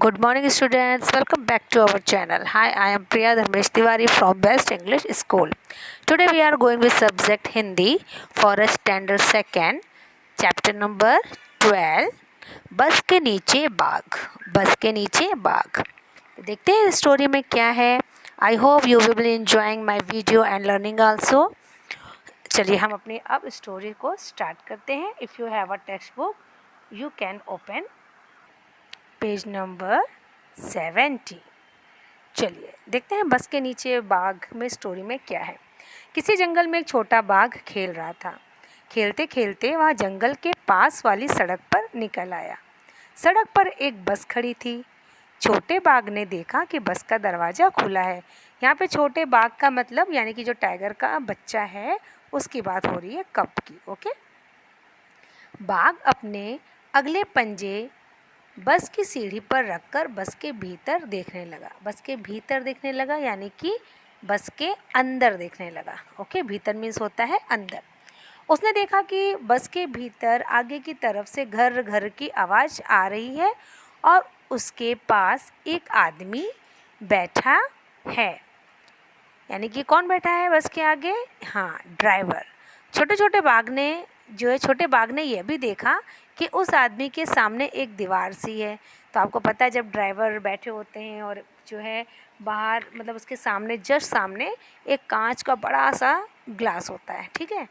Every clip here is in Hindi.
Good morning, students. Welcome back to our channel. Hi, I am Priya Dharmesh Tiwari from Best English School. Today we are going with subject Hindi for a standard second, chapter number 12. बस के नीचे बाग. बस के नीचे बाग. देखते हैं स्टोरी में क्या है. I hope you will be enjoying my video and learning also. चलिए हम अपनी अब स्टोरी को स्टार्ट करते हैं. If you have a text book you can open page number 70. चलिए देखते हैं बस के नीचे बाग में स्टोरी में क्या है. किसी जंगल में एक छोटा बाघ खेल रहा था. खेलते खेलते वह जंगल के पास वाली सड़क पर निकल आया. सड़क पर एक बस खड़ी थी. छोटे बाघ ने देखा कि बस का दरवाज़ा खुला है. यहाँ पे छोटे बाघ का मतलब यानी कि जो टाइगर का बच्चा है उसकी बात हो रही है, कब की. ओके. बाघ अपने अगले पंजे बस की सीढ़ी पर रखकर बस के भीतर देखने लगा. बस के भीतर देखने लगा यानी कि बस के अंदर देखने लगा. ओके. भीतर मीन्स होता है अंदर. उसने देखा कि बस के भीतर आगे की तरफ से घर घर की आवाज़ आ रही है और उसके पास एक आदमी बैठा है. यानी कि कौन बैठा है बस के आगे? हाँ, ड्राइवर. छोटे बाघ ने यह भी देखा कि उस आदमी के सामने एक दीवार सी है. तो आपको पता है जब ड्राइवर बैठे होते हैं और जो है बाहर मतलब उसके सामने जस्ट सामने एक कांच का बड़ा सा ग्लास होता है. ठीक है.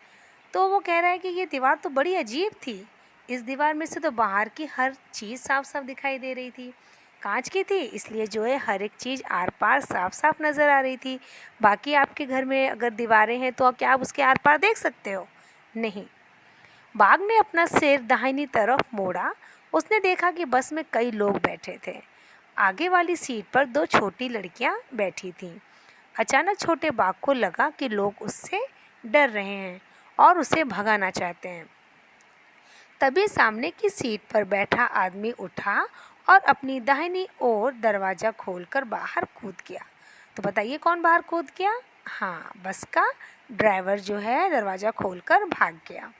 तो वो कह रहा है कि ये दीवार तो बड़ी अजीब थी. इस दीवार में से तो बाहर की हर चीज़ साफ साफ दिखाई दे रही थी. कांच की थी इसलिए जो है हर एक चीज़ आर पार साफ साफ नज़र आ रही थी. बाकी आपके घर में अगर दीवारें हैं तो क्या आप उसके आर पार देख सकते हो? नहीं. बाघ ने अपना सिर दाहिनी तरफ मोड़ा. उसने देखा कि बस में कई लोग बैठे थे. आगे वाली सीट पर दो छोटी लड़कियां बैठी थीं. अचानक छोटे बाघ को लगा कि लोग उससे डर रहे हैं और उसे भगाना चाहते हैं. तभी सामने की सीट पर बैठा आदमी उठा और अपनी दाहिनी ओर दरवाज़ा खोलकर बाहर कूद गया. तो बताइए कौन बाहर कूद गया? हाँ, बस का ड्राइवर जो है दरवाज़ा खोलकर भाग गया.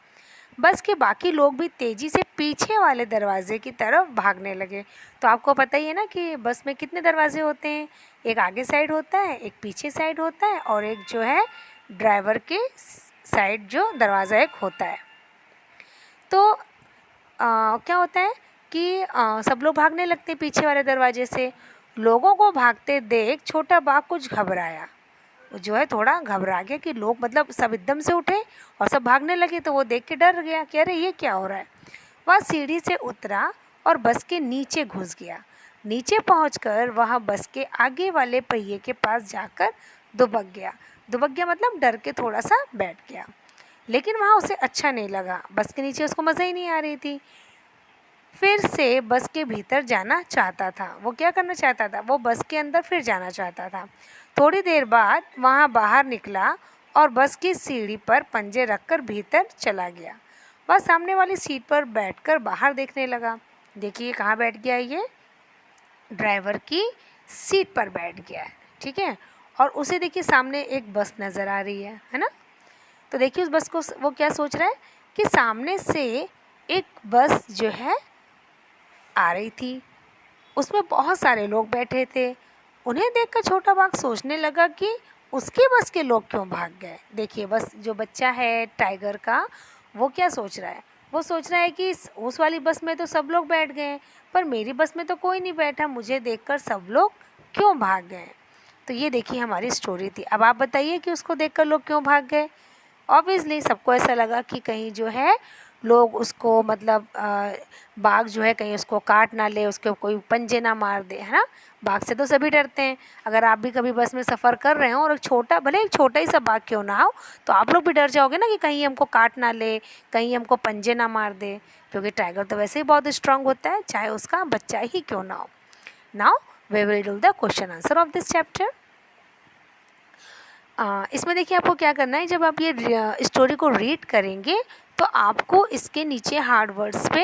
बस के बाकी लोग भी तेज़ी से पीछे वाले दरवाजे की तरफ भागने लगे. तो आपको पता ही है ना कि बस में कितने दरवाजे होते हैं. एक आगे साइड होता है, एक पीछे साइड होता है और एक जो है ड्राइवर के साइड जो दरवाज़ा एक होता है. तो क्या होता है कि सब लोग भागने लगते हैं पीछे वाले दरवाजे से. लोगों को भागते देख छोटा बाघ कुछ घबराया. जो है थोड़ा घबरा गया कि लोग मतलब सब एकदम से उठे और सब भागने लगे. तो वो देख के डर गया कि अरे ये क्या हो रहा है. वह सीढ़ी से उतरा और बस के नीचे घुस गया. नीचे पहुंचकर वह बस के आगे वाले पहिए के पास जाकर दुबक गया. दुबक गया मतलब डर के थोड़ा सा बैठ गया. लेकिन वहाँ उसे अच्छा नहीं लगा. बस के नीचे उसको मज़ा ही नहीं आ रही थी. फिर से बस के भीतर जाना चाहता था. वो क्या करना चाहता था? वो बस के अंदर फिर जाना चाहता था. थोड़ी देर बाद वहाँ बाहर निकला और बस की सीढ़ी पर पंजे रखकर भीतर चला गया. वह सामने वाली सीट पर बैठकर बाहर देखने लगा. देखिए कहाँ बैठ गया ये? ड्राइवर की सीट पर बैठ गया है. ठीक है. और उसे देखिए सामने एक बस नज़र आ रही है ना. तो देखिए उस बस को वो क्या सोच रहा है कि सामने से एक बस जो है आ रही थी. उसमें बहुत सारे लोग बैठे थे. उन्हें देखकर छोटा बाघ सोचने लगा कि उसकी बस के लोग क्यों भाग गए. देखिए बस जो बच्चा है टाइगर का वो क्या सोच रहा है? वो सोच रहा है कि उस वाली बस में तो सब लोग बैठ गए पर मेरी बस में तो कोई नहीं बैठा. मुझे देखकर सब लोग क्यों भाग गए. तो ये देखिए हमारी स्टोरी थी. अब आप बताइए कि उसको देखकर लोग क्यों भाग गए. ऑब्वियसली सबको ऐसा लगा कि कहीं जो है लोग उसको मतलब बाघ जो है कहीं उसको काट ना ले, उसके कोई पंजे ना मार दे, है ना. बाघ से तो सभी डरते हैं. अगर आप भी कभी बस में सफ़र कर रहे हो और भले एक छोटा ही सा बाघ क्यों ना हो तो आप लोग भी डर जाओगे ना कि कहीं हमको काट ना ले, कहीं हमको पंजे ना मार दे. क्योंकि टाइगर तो वैसे ही बहुत स्ट्रांग होता है चाहे उसका बच्चा ही क्यों ना हो. Now we will do the question answer of this chapter. इसमें देखिए आपको क्या करना है. जब आप ये स्टोरी को रीड करेंगे तो आपको इसके नीचे हार्ड वर्ड्स पे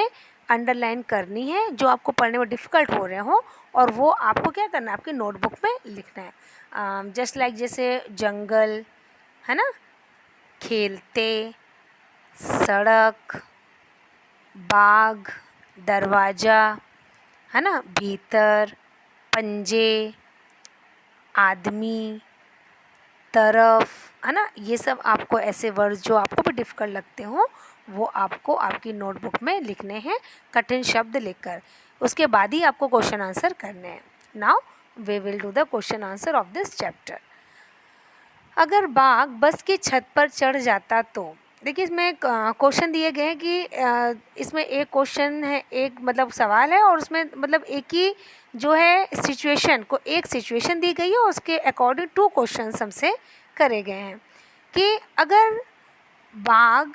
अंडरलाइन करनी है जो आपको पढ़ने में डिफ़िकल्ट हो रहे हो और वो आपको क्या करना है आपकी नोटबुक में लिखना है. जस्ट लाइक जैसे जंगल है ना, खेलते, सड़क, बाग, दरवाज़ा, है ना, भीतर, पंजे, आदमी, तरफ, है ना, ये सब आपको ऐसे वर्ड जो आपको भी डिफ़िकल्ट लगते हो वो आपको आपकी नोटबुक में लिखने हैं, कठिन शब्द लिखकर। उसके बाद ही आपको क्वेश्चन आंसर करने हैं। Now we will do the question answer of this chapter. अगर बाघ बस की छत पर चढ़ जाता तो, देखिए इसमें क्वेश्चन दिए गए हैं कि इसमें एक क्वेश्चन है, एक मतलब सवाल है और उसमें मतलब एक ही जो है सिचुएशन को, एक सिचुएशन दी गई है और उसके अकॉर्डिंग 2 क्वेश्चंस हमसे करे गए हैं कि अगर बाघ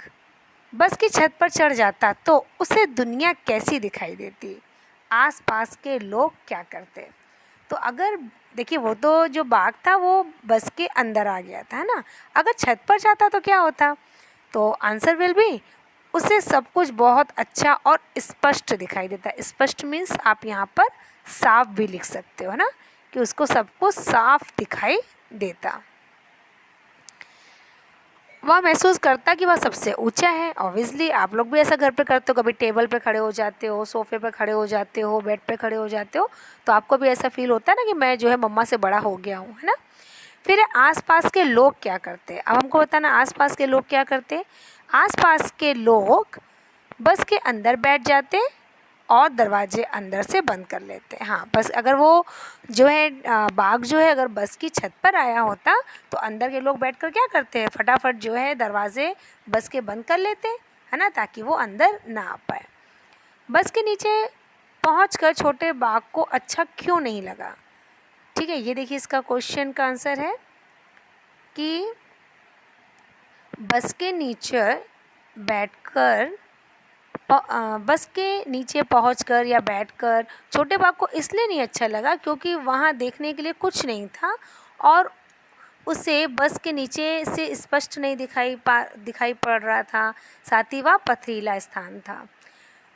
बस की छत पर चढ़ जाता तो उसे दुनिया कैसी दिखाई देती, आसपास के लोग क्या करते। तो अगर देखिए वो तो जो बाघ था वो बस के अंदर आ गया था, है ना, अगर छत पर जाता तो क्या होता, तो आंसर विल बी उसे सब कुछ बहुत अच्छा और स्पष्ट दिखाई देता। स्पष्ट मीन्स आप यहाँ पर साफ भी लिख सकते हो, है ना, कि उसको सब कुछ साफ दिखाई देता। वह महसूस करता कि वह सबसे ऊंचा है। ऑब्वियसली आप लोग भी ऐसा घर पे करते हो, कभी टेबल पे खड़े हो जाते हो, सोफे पे खड़े हो जाते हो, बेड पे खड़े हो जाते हो, तो आपको भी ऐसा फील होता है ना कि मैं जो है मम्मा से बड़ा हो गया हूँ, है ना। फिर आसपास के लोग क्या करते हैं, अब हमको बताना आसपास के लोग क्या करते हैं। आसपास के लोग बस के अंदर बैठ जाते और दरवाजे अंदर से बंद कर लेते हैं। हाँ, बस अगर वो जो है बाघ जो है अगर बस की छत पर आया होता तो अंदर के लोग बैठकर क्या करते हैं, फटाफट जो है दरवाजे बस के बंद कर लेते, है ना, ताकि वो अंदर ना आ पाए। बस के नीचे पहुंचकर छोटे बाघ को अच्छा क्यों नहीं लगा। ठीक है, ये देखिए इसका क्वेश्चन का आंसर है कि बस के नीचे बैठकर बस के नीचे पहुंचकर या बैठकर छोटे बाघ को इसलिए नहीं अच्छा लगा क्योंकि वहाँ देखने के लिए कुछ नहीं था और उसे बस के नीचे से स्पष्ट नहीं दिखाई पड़ रहा था, साथ ही वह पथरीला स्थान था।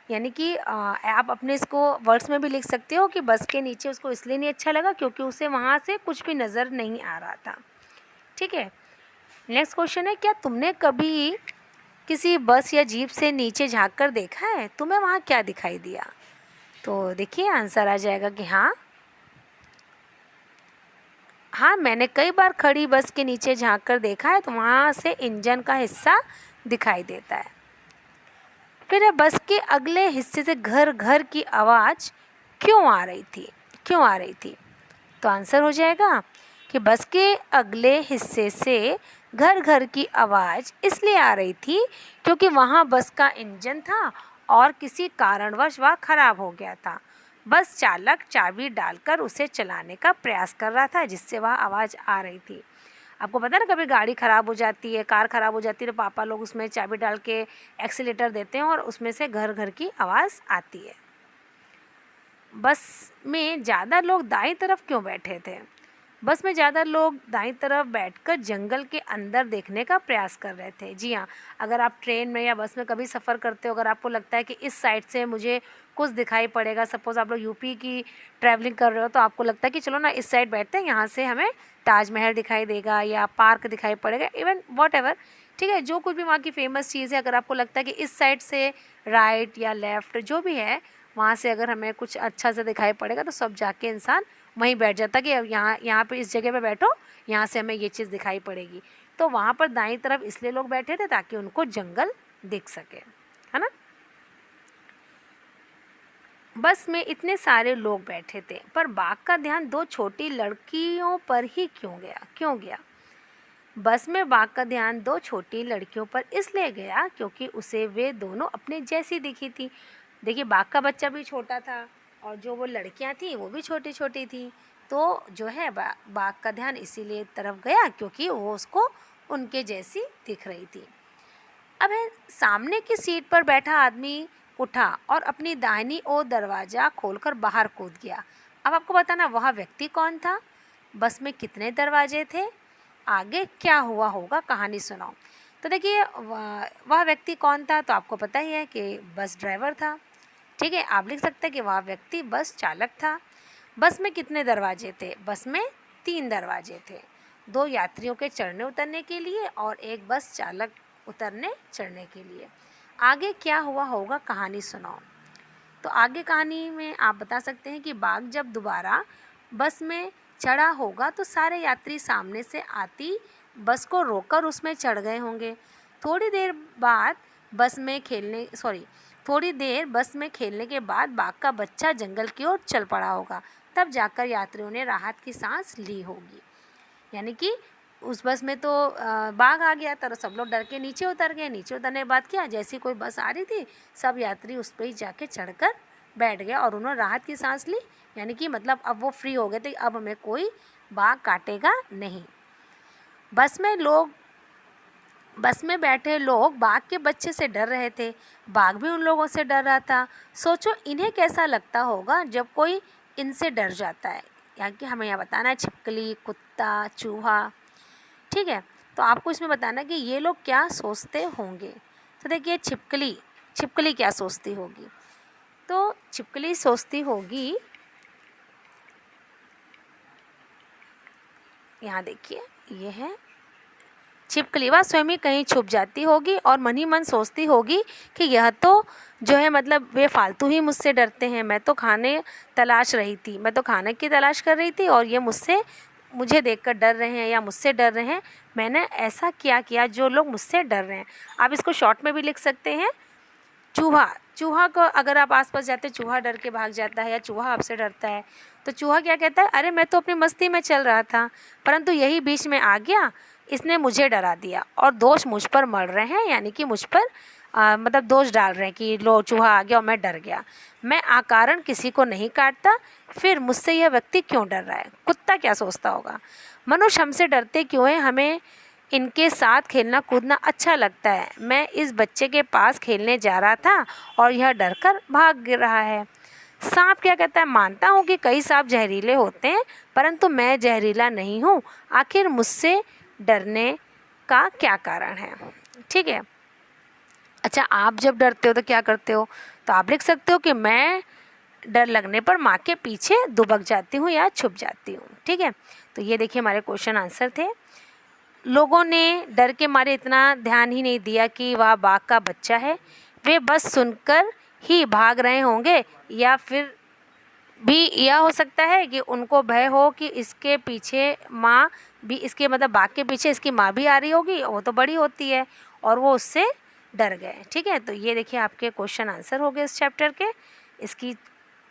यानी कि आप अपने इसको वर्ड्स में भी लिख सकते हो कि बस के नीचे उसको इसलिए नहीं अच्छा लगा क्योंकि उसे वहाँ से कुछ भी नज़र नहीं आ रहा था। ठीक है, नेक्स्ट क्वेश्चन है, क्या तुमने कभी किसी बस या जीप से नीचे झांक कर देखा है, तुम्हें वहाँ क्या दिखाई दिया। तो देखिए आंसर आ जाएगा कि हाँ, मैंने कई बार खड़ी बस के नीचे झांक कर देखा है, तो वहाँ से इंजन का हिस्सा दिखाई देता है। फिर बस के अगले हिस्से से घर घर की आवाज़ क्यों आ रही थी। तो आंसर हो जाएगा कि बस के अगले हिस्से से घर घर की आवाज़ इसलिए आ रही थी क्योंकि वहाँ बस का इंजन था और किसी कारणवश वह खराब हो गया था। बस चालक चाबी डालकर उसे चलाने का प्रयास कर रहा था जिससे वह आवाज़ आ रही थी। आपको पता है ना, कभी गाड़ी ख़राब हो जाती है, कार ख़राब हो जाती है, तो पापा लोग उसमें चाबी डाल के एक्सीलेटर देते हैं और उसमें से घर घर की आवाज़ आती है। बस में ज़्यादा लोग दाईं तरफ क्यों बैठे थे। बस में ज़्यादा लोग दाईं तरफ बैठकर जंगल के अंदर देखने का प्रयास कर रहे थे। जी हाँ, अगर आप ट्रेन में या बस में कभी सफ़र करते हो, अगर आपको लगता है कि इस साइड से मुझे कुछ दिखाई पड़ेगा, सपोज़ आप लोग यूपी की ट्रैवलिंग कर रहे हो तो आपको लगता है कि चलो ना इस साइड बैठते हैं, यहाँ से हमें ताजमहल दिखाई देगा या पार्क दिखाई पड़ेगा, इवन वॉटएवर। ठीक है, जो कुछ भी वहाँ की फेमस चीज़ है, अगर आपको लगता है कि इस साइड से राइट या लेफ़्ट जो भी है वहाँ से अगर हमें कुछ अच्छा सा दिखाई पड़ेगा तो सब जाके इंसान वहीं बैठ जाता कि अब यहाँ पे इस जगह पे बैठो, यहाँ से हमें ये चीज़ दिखाई पड़ेगी। तो वहाँ पर दाईं तरफ इसलिए लोग बैठे थे ताकि उनको जंगल दिख सके, है ना। बस में इतने सारे लोग बैठे थे पर बाघ का ध्यान 2 छोटी लड़कियों पर ही क्यों गया। बस में बाघ का ध्यान 2 छोटी लड़कियों पर इसलिए गया क्योंकि उसे वे दोनों अपने जैसी दिखी थी। देखिए बाघ का बच्चा भी छोटा था और जो वो लड़कियां थी वो भी छोटी छोटी थी, तो जो है बाघ का ध्यान इसीलिए तरफ गया क्योंकि वो उसको उनके जैसी दिख रही थी। अब है सामने की सीट पर बैठा आदमी उठा और अपनी दाहिनी ओर दरवाज़ा खोलकर बाहर कूद गया। अब आपको बताना वह व्यक्ति कौन था, बस में कितने दरवाजे थे, आगे क्या हुआ होगा, कहानी सुनाओ। तो देखिए वह व्यक्ति कौन था, तो आपको पता ही है कि बस ड्राइवर था। ठीक है, आप लिख सकते हैं कि वह व्यक्ति बस चालक था। बस में कितने दरवाजे थे, बस में 3 दरवाजे थे, 2 यात्रियों के चढ़ने उतरने के लिए और एक बस चालक उतरने चढ़ने के लिए। आगे क्या हुआ होगा, कहानी सुनाओ। तो आगे कहानी में आप बता सकते हैं कि बाघ जब दोबारा बस में चढ़ा होगा तो सारे यात्री सामने से आती बस को रोककर उसमें चढ़ गए होंगे। थोड़ी देर बस में खेलने के बाद बाघ का बच्चा जंगल की ओर चल पड़ा होगा। तब जाकर यात्रियों ने राहत की सांस ली होगी। यानी कि उस बस में तो बाघ आ गया तो सब लोग डर के नीचे उतर गए। नीचे उतरने के बाद क्या, जैसी कोई बस आ रही थी सब यात्री उस पर ही जाके चढ़कर बैठ गया और उन्होंने राहत की सांस ली। यानी कि मतलब अब वो फ्री हो गए थे, अब हमें कोई बाघ काटेगा नहीं। बस में बैठे लोग बाघ के बच्चे से डर रहे थे। बाघ भी उन लोगों से डर रहा था। सोचो इन्हें कैसा लगता होगा जब कोई इनसे डर जाता है। यानी कि हमें यहाँ बताना है छिपकली, कुत्ता, चूहा। ठीक है, तो आपको इसमें बताना कि ये लोग क्या सोचते होंगे। तो देखिए छिपकली क्या सोचती होगी। तो छिपकली सोचती होगी, यहाँ देखिए ये है छिपकली। वह स्वयं ही कहीं छुप जाती होगी और मन ही मन सोचती होगी कि यह तो जो है मतलब वे फालतू ही मुझसे डरते हैं। मैं तो खाने की तलाश कर रही थी और ये मुझे देखकर डर रहे हैं या मुझसे डर रहे हैं। मैंने ऐसा क्या किया जो लोग मुझसे डर रहे हैं। आप इसको शॉर्ट में भी लिख सकते हैं। चूहा को अगर आप आसपास जाते चूहा डर के भाग जाता है या चूहा आपसे डरता है तो चूहा क्या कहता है, अरे मैं तो अपनी मस्ती में चल रहा था परंतु यही बीच में आ गया, इसने मुझे डरा दिया और दोष मुझ पर मढ़ रहे हैं। यानी कि मुझ पर मतलब दोष डाल रहे हैं कि लो चूहा आ गया और मैं डर गया। मैं अकारण किसी को नहीं काटता, फिर मुझसे यह व्यक्ति क्यों डर रहा है। कुत्ता क्या सोचता होगा, मनुष्य हमसे डरते क्यों हैं, हमें इनके साथ खेलना कूदना अच्छा लगता है। मैं इस बच्चे के पास खेलने जा रहा था और यह डरकर भाग रहा है। सांप क्या कहता है, मानता हूँ कि कई सांप जहरीले होते हैं परंतु मैं जहरीला नहीं हूँ। आखिर मुझसे डरने का क्या कारण है। ठीक है, अच्छा आप जब डरते हो तो क्या करते हो, तो आप लिख सकते हो कि मैं डर लगने पर माँ के पीछे दुबक जाती हूँ या छुप जाती हूँ। ठीक है, तो ये देखिए हमारे क्वेश्चन आंसर थे। लोगों ने डर के मारे इतना ध्यान ही नहीं दिया कि वह बाघ का बच्चा है। वे बस सुनकर ही भाग रहे होंगे या फिर भी यह हो सकता है कि उनको भय हो कि इसके पीछे माँ भी, इसके मतलब बाघ के पीछे इसकी माँ भी आ रही होगी, वो तो बड़ी होती है, और वो उससे डर गए। ठीक है, तो ये देखिए आपके क्वेश्चन आंसर हो गए इस चैप्टर के। इसकी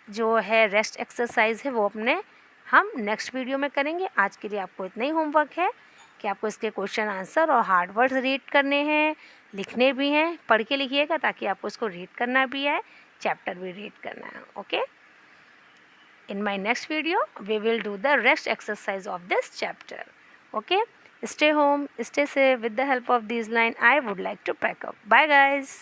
जो है रेस्ट एक्सरसाइज है वो हम नेक्स्ट वीडियो में करेंगे। आज के लिए आपको इतना ही होमवर्क है कि आपको इसके क्वेश्चन आंसर और हार्ड वर्ड्स रीड करने हैं, लिखने भी हैं। पढ़ के लिखिएगा ताकि आपको इसको रीड करना भी है, चैप्टर भी रीड करना है। Okay, in my next video we will do the rest exercise of this chapter. Okay, stay home, stay safe. With the help of these lines I would like to pack up. Bye guys.